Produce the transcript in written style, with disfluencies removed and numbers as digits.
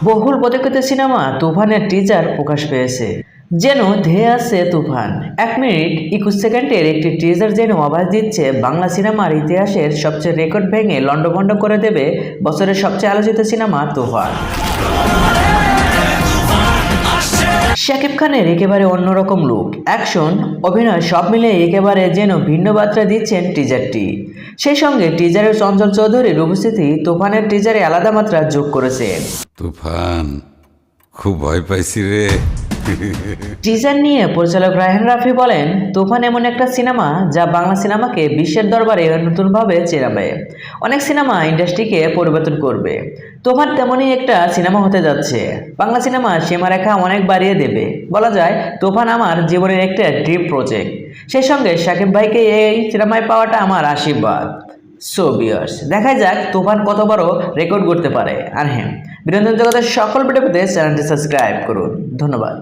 বহুল প্রতীক্ষিত সিনেমা তুফানের টিজার প্রকাশ পেয়েছে। যেন ধেয়ে আসছে তুফান। 1 মিনিট 21 সেকেন্ডের একটি টিজার যেন আভাস দিচ্ছে বাংলা সিনেমার ইতিহাসের সবচেয়ে রেকর্ড ভেঙে লন্ডভন্ড করে দেবে বছরের সবচেয়ে আলোচিত সিনেমা তুফান। শাকিব খানের একেবারে অন্যরকম লুক, অ্যাকশন, অভিনয় সব মিলে একেবারে যেন ভিন্ন বার্তা দিচ্ছেন টিজারটি। সেই সঙ্গে টিজারের চঞ্চল চৌধুরীর উপস্থিতি তুফানের টিজারে আলাদা মাত্রা যোগ করেছে। তুফান, খুব ভয় পাইছি রে। টিজার নিয়ে পরিচালক রায়হান রাফি বলেন, তুফান এমন একটা সিনেমা যা বাংলা সিনেমাকে বিশ্বের দরবারে নতুনভাবে চেনাবে, অনেক সিনেমা ইন্ডাস্ট্রিকে পরিবর্তন করবে। তুফান তেমনই একটা সিনেমা হতে যাচ্ছে। বাংলা সিনেমা সীমারেখা অনেক বাড়িয়ে দেবে। বলা যায় তুফান আমার জীবনের একটা ড্রিম প্রজেক্ট। সেই সঙ্গে শাকিব ভাইকে এই সিনেমায় পাওয়াটা আমার আশীর্বাদ। সো ভিউয়ার্স, দেখা যাক তুফান কত বড় রেকর্ড করতে পারে। আর হ্যাঁ, বিনোদন জগতের সকল ভিডিও পেতে চ্যানেলটি সাবস্ক্রাইব করুন। ধন্যবাদ।